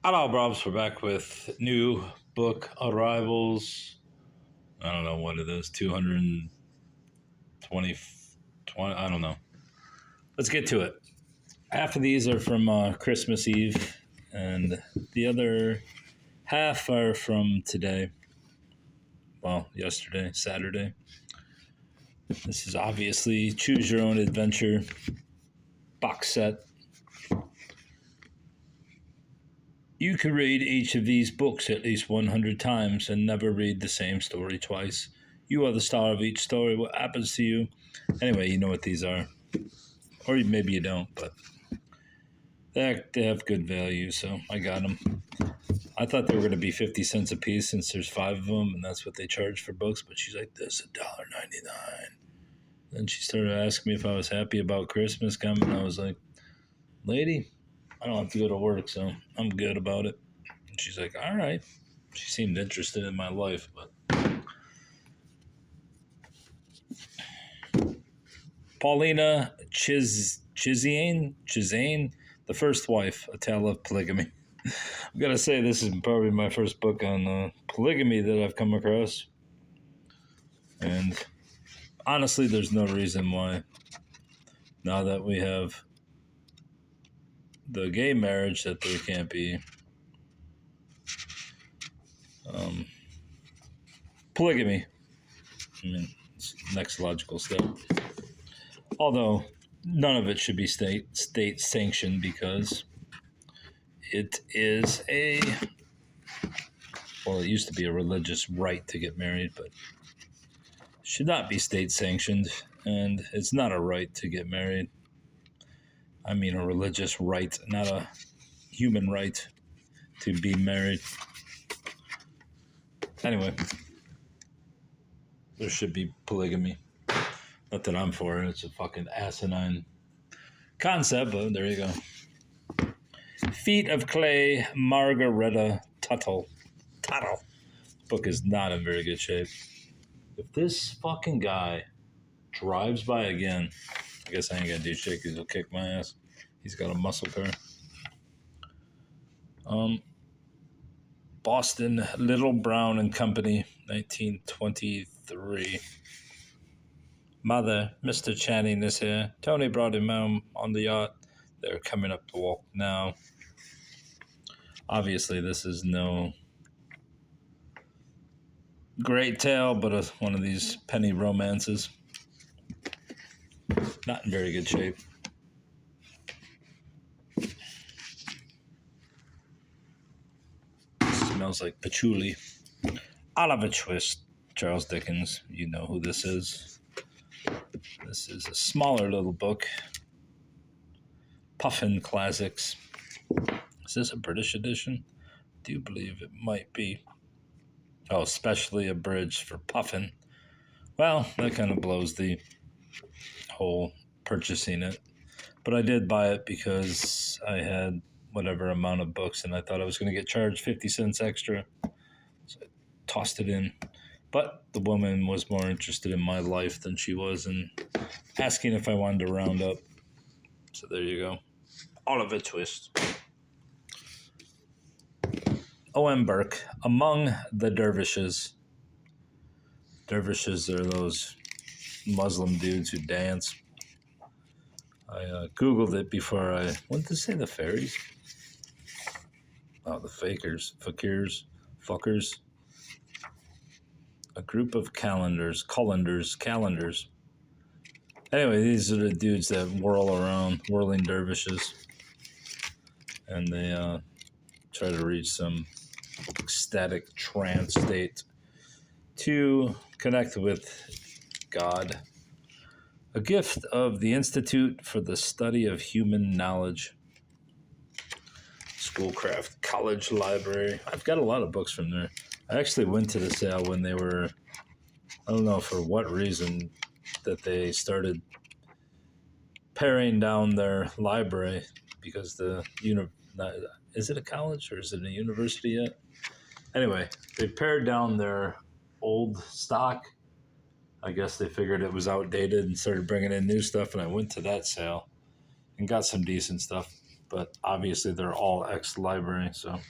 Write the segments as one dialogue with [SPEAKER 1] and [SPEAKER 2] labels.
[SPEAKER 1] Hello, Brobs. We're back with new book arrivals. I don't know what it is, 220, 20, I don't know. Let's get to it. Half of these are from Christmas Eve, and the other half are from today. Well, yesterday, Saturday. This is obviously Choose Your Own Adventure box set. You could read each of these books at least 100 times and never read the same story twice. You are the star of each story. What happens to you? Anyway, you know what these are. Or maybe you don't, but they have good value, so I got them. I thought they were going to be 50 cents a piece since there's 5 of them, and that's what they charge for books, but she's like, this is $1.99. Then she started asking me if I was happy about Christmas coming. I was like, lady, I don't have to go to work, so I'm good about it. And she's like, all right. She seemed interested in my life, but Paulina Chizane, The First Wife, A Tale of Polygamy. I'm going to say this is probably my first book on polygamy that I've come across. And honestly, there's no reason why, now that we have the gay marriage, that there can't be polygamy. I mean, it's the next logical step. Although none of it should be state sanctioned, because it is it used to be a religious right to get married, but it should not be state sanctioned, and it's not a right to get married. I mean a religious right, not a human right to be married. Anyway, there should be polygamy. Not that I'm for it. It's a fucking asinine concept, but there you go. Feet of Clay, Margaretta Tuttle. This book is not in very good shape. If this fucking guy drives by again, I guess I ain't gonna do shit because he'll kick my ass. He's got a muscle car. Boston, Little Brown and Company, 1923. Mother, Mr. Channing is here. Tony brought him home on the yacht. They're coming up the walk now. Obviously, this is no great tale, but one of these penny romances. Not in very good shape. Smells like patchouli. Oliver Twist, Charles Dickens. You know who this is. This is a smaller little book. Puffin Classics. Is this a British edition? I do believe it might be. Oh, specially abridged for Puffin. Well, that kind of blows the whole purchasing it. But I did buy it because I had whatever amount of books, and I thought I was going to get charged 50 cents extra. So I tossed it in. But the woman was more interested in my life than she was in asking if I wanted to round up. So there you go. Oliver Twist. O.M. Burke, Among the Dervishes. Dervishes are those Muslim dudes who dance. I Googled it before what did it say, the fairies? Oh, the fakirs, fuckers. A group of calendars. Anyway, these are the dudes that whirl around, whirling dervishes. And they try to reach some ecstatic trance state to connect with God. A gift of the Institute for the Study of Human Knowledge. Schoolcraft College Library. I've got a lot of books from there. I actually went to the sale when they were, I don't know for what reason, that they started paring down their library because is it a college or is it a university yet? Anyway, they pared down their old stock. I guess they figured it was outdated and started bringing in new stuff, and I went to that sale and got some decent stuff. but obviously they're all ex-library, so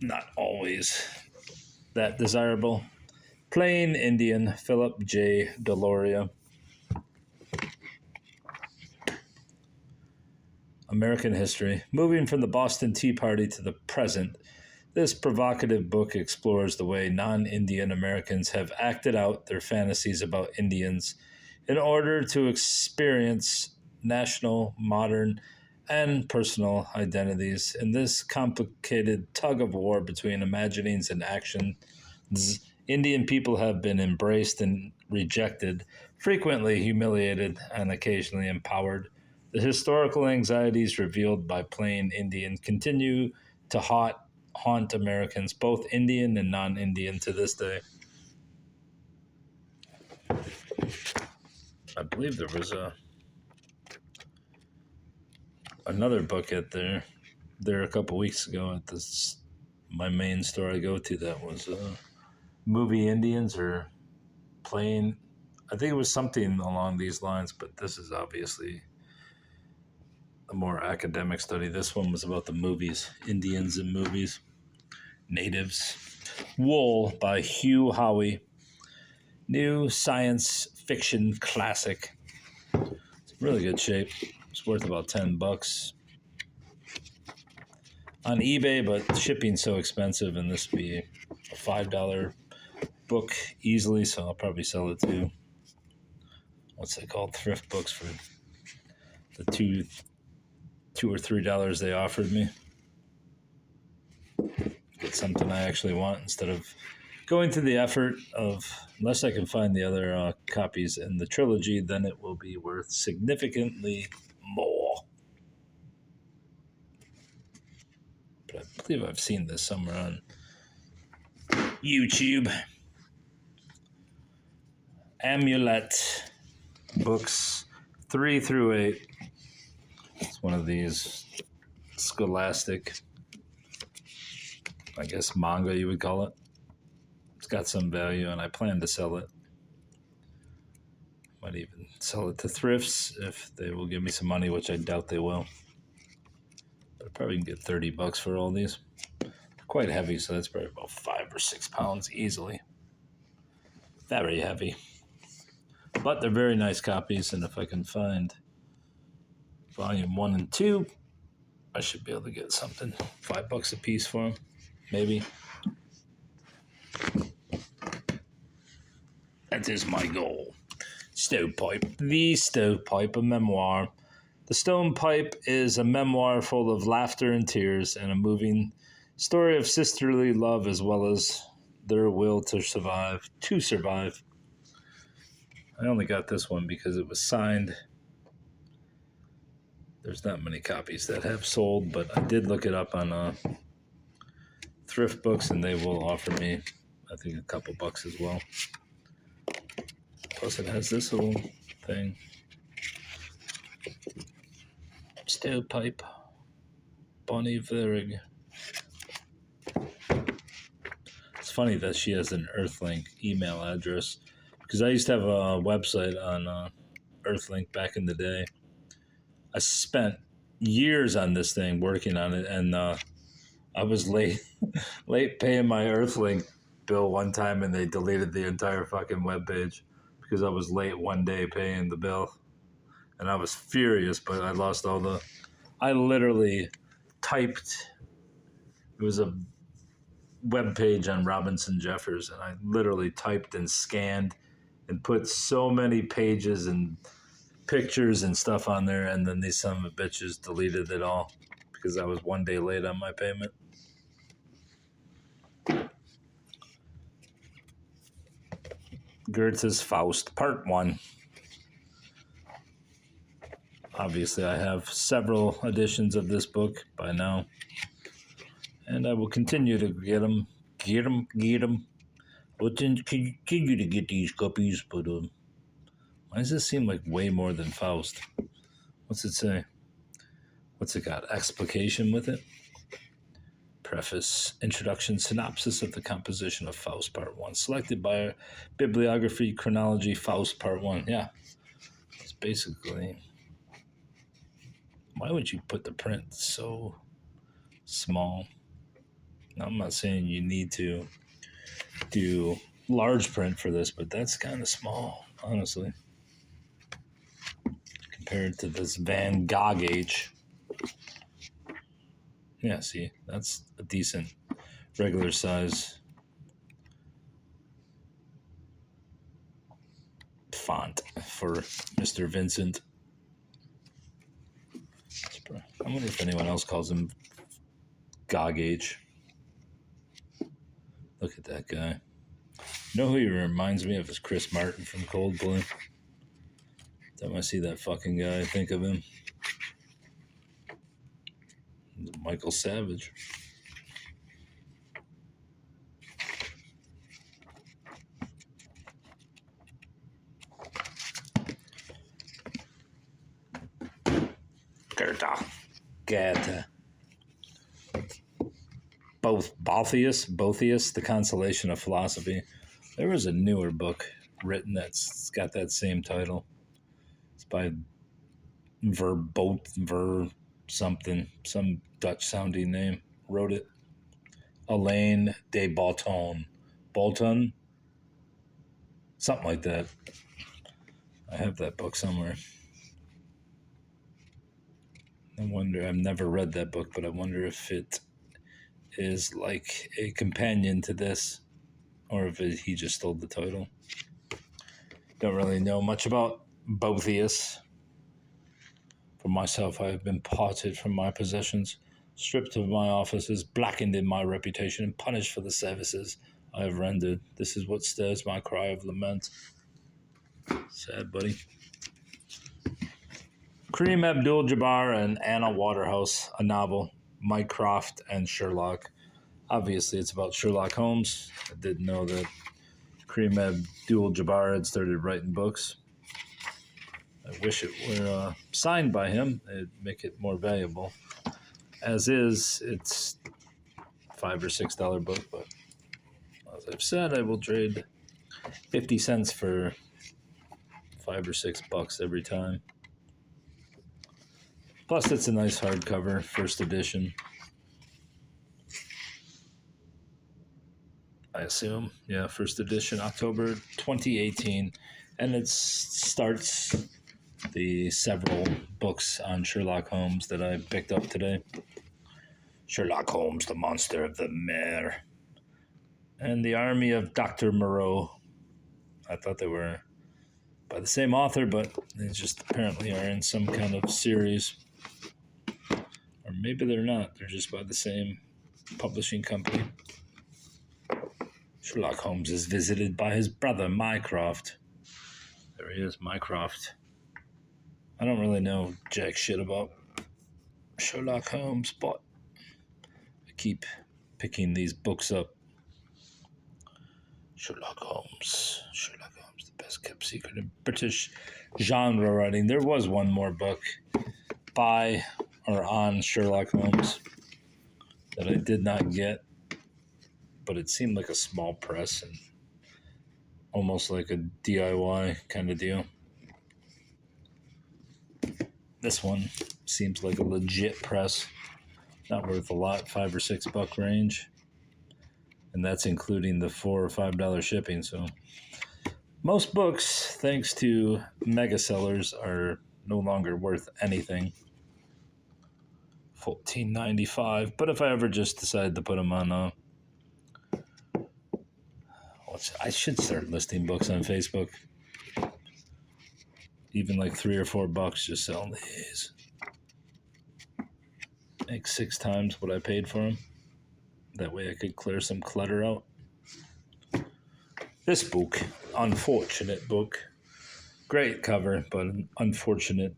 [SPEAKER 1] not always that desirable. Plain Indian, Philip J. Deloria. American History. Moving from the Boston Tea Party to the present, this provocative book explores the way non-Indian Americans have acted out their fantasies about Indians in order to experience national, modern, and personal identities. In this complicated tug of war between imaginings and actions, Indian people have been embraced and rejected, frequently humiliated, and occasionally empowered. The historical anxieties revealed by Plain Indian continue to haunt Americans, both Indian and non-Indian, to this day. I believe there was another book at there a couple weeks ago at this my main store I go to that was Movie Indians or Plain. I think it was something along these lines, but this is obviously a more academic study. This one was about the movies, Indians and movies, natives. Wool by Hugh Howey. New science fiction classic. It's in really good shape. It's worth about $10 on eBay, but shipping's so expensive, and this would be a $5 book easily, so I'll probably sell it to what's it called, thrift books, for the $2 or $3 they offered me. Get something I actually want instead of going to the effort of, unless I can find the other copies in the trilogy, then it will be worth significantly more. But I believe I've seen this somewhere on YouTube. Amulet books 3 through 8. It's one of these scholastic, I guess, manga you would call it. It's got some value, and I plan to sell it. Might even sell it to thrifts if they will give me some money, which I doubt they will. But I probably can get $30 for all these. They're quite heavy, so that's probably about 5 or 6 pounds easily. Very heavy. But they're very nice copies, and if I can find volume 1 and 2, I should be able to get something. $5 a piece for them, maybe. That is my goal. Stovepipe. The Stovepipe, a memoir. The Stovepipe is a memoir full of laughter and tears and a moving story of sisterly love as well as their will to survive. I only got this one because it was signed. There's not many copies that have sold, but I did look it up on thrift books, and they will offer me, I think, a couple bucks as well. Plus, it has this little thing. Stovepipe. Bonnie Verig. It's funny that she has an Earthlink email address, because I used to have a website on Earthlink back in the day. I spent years on this thing working on it, and I was late paying my Earthlink bill one time, and they deleted the entire fucking webpage because I was late one day paying the bill, and I was furious. But I lost I literally typed. It was a web page on Robinson Jeffers, and I literally typed and scanned and put so many pages and pictures and stuff on there, and then these son of a bitches deleted it all because I was one day late on my payment. Goethe's Faust, Part 1. Obviously, I have several editions of this book by now, and I will continue to get them. We'll continue to get these copies, but why does this seem like way more than Faust? What's it say? What's it got? Explication with it? Preface, introduction, synopsis of the composition of Faust Part 1. Selected by bibliography, chronology, Faust Part 1. Yeah. It's basically Why would you put the print so small? Now, I'm not saying you need to do large print for this, but that's kind of small, honestly, compared to this Van Gogh H. Yeah, see, that's a decent regular size font for Mr. Vincent. I wonder if anyone else calls him Gogh H. Look at that guy. You know who he reminds me of is Chris Martin from Coldplay. Time I see that fucking guy, I think of him. Michael Savage. Goethe. Boethius, The Consolation of Philosophy. There was a newer book written that's got that same title. It's by something, some Dutch sounding name. Wrote it. Alain de Botton. Bolton? Something like that. I have that book somewhere. I wonder, I've never read that book, but I wonder if it is like a companion to this, or if he just stole the title. Don't really know much about Boethius. For myself, I have been parted from my possessions, stripped of my offices, blackened in my reputation, and punished for the services I have rendered. This is what stirs my cry of lament. Sad, buddy. Kareem Abdul-Jabbar and Anna Waterhouse, a novel. Mycroft and Sherlock. Obviously, it's about Sherlock Holmes. I didn't know that Kareem Abdul-Jabbar had started writing books. I wish it were signed by him. It'd make it more valuable. As is, it's $5 or $6 book, but as I've said, I will trade 50 cents for $5 or $6 every time. Plus, it's a nice hardcover, first edition. I assume. Yeah, first edition, October 2018. And it starts the several books on Sherlock Holmes that I picked up today. Sherlock Holmes, the Monster of the Mare. And The Army of Dr. Moreau. I thought they were by the same author, but they just apparently are in some kind of series. Or maybe they're not. They're just by the same publishing company. Sherlock Holmes is visited by his brother, Mycroft. There he is, Mycroft. I don't really know jack shit about Sherlock Holmes, but I keep picking these books up. Sherlock Holmes, the best kept secret in British genre writing. There was one more book by or on Sherlock Holmes that I did not get, but it seemed like a small press and almost like a DIY kind of deal. This one seems like a legit press. Not worth a lot, $5 or $6 range. And that's including the $4 or $5 shipping. So most books, thanks to mega sellers, are no longer worth anything. $14.95. But if I ever just decide to put them on, I should start listing books on Facebook. Even like $3 or $4, just selling these. Make 6 times what I paid for them. That way I could clear some clutter out. This book, unfortunate book. Great cover, but an unfortunate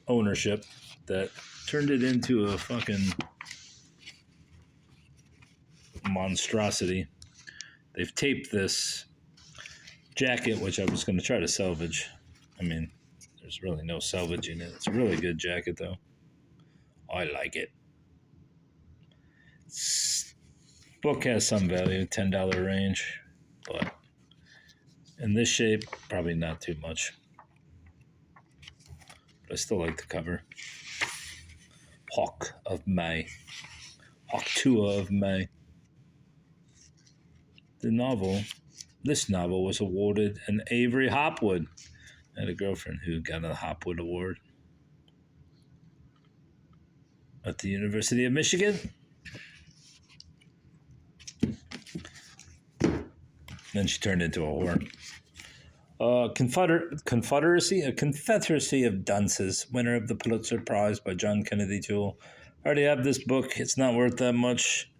[SPEAKER 1] ownership that turned it into a fucking monstrosity. They've taped this jacket, which I was going to try to salvage. I mean, there's really no salvaging it. It's a really good jacket, though. I like it. Book has some value, $10 range, but in this shape, probably not too much. But I still like the cover. Hawk of May. Hawktua of May. This novel was awarded an Avery Hopwood. I had a girlfriend who got a Hopwood Award at the University of Michigan. Then she turned into a whore. Confederacy of Dunces, winner of the Pulitzer Prize by John Kennedy Toole. I already have this book. It's not worth that much.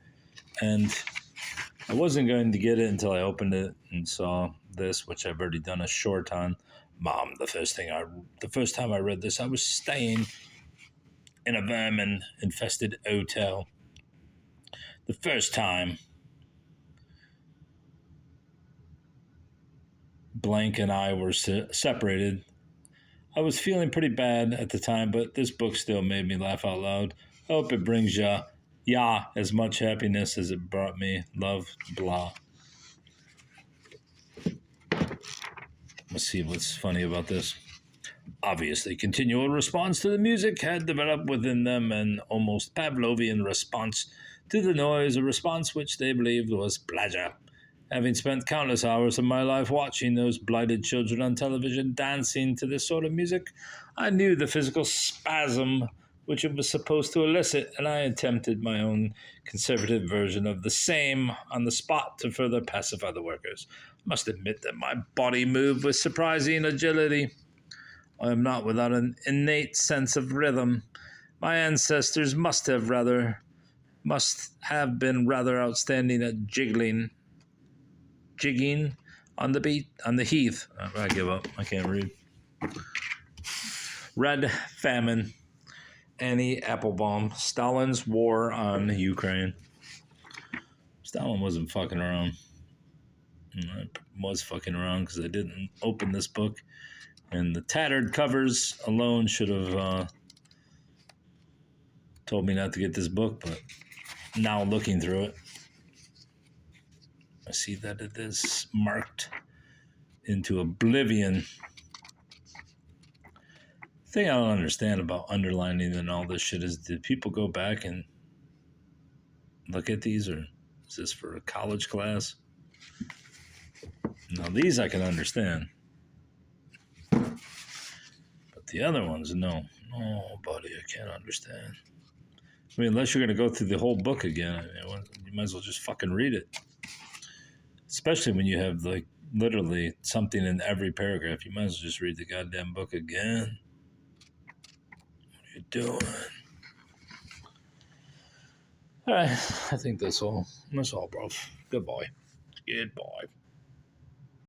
[SPEAKER 1] And I wasn't going to get it until I opened it and saw this, which I've already done a short on. Mom, the first time I read this, I was staying in a vermin-infested hotel. The first time Blank and I were separated, I was feeling pretty bad at the time, but this book still made me laugh out loud. I hope it brings ya as much happiness as it brought me. Love, blah. Let's see what's funny about this. Obviously, continual response to the music had developed within them an almost Pavlovian response to the noise, a response which they believed was pleasure. Having spent countless hours of my life watching those blighted children on television dancing to this sort of music, I knew the physical spasm which it was supposed to elicit, and I attempted my own conservative version of the same on the spot to further pacify the workers. I must admit that my body moved with surprising agility. I am not without an innate sense of rhythm. My ancestors must have been rather outstanding at jigging on the heath. I give up. I can't read. Red Famine. Annie Applebaum. Stalin's War on Ukraine. Stalin wasn't fucking around. I was fucking around because I didn't open this book. And the tattered covers alone should have told me not to get this book, but now looking through it, I see that it is marked into oblivion. The thing I don't understand about underlining and all this shit is, did people go back and look at these, or is this for a college class? Now, these I can understand. But the other ones, no. No, buddy, I can't understand. I mean, unless you're going to go through the whole book again, you might as well just fucking read it. Especially when you have, like, literally something in every paragraph. You might as well just read the goddamn book again. What are you doing? All right, I think that's all. That's all, bro. Goodbye. Goodbye.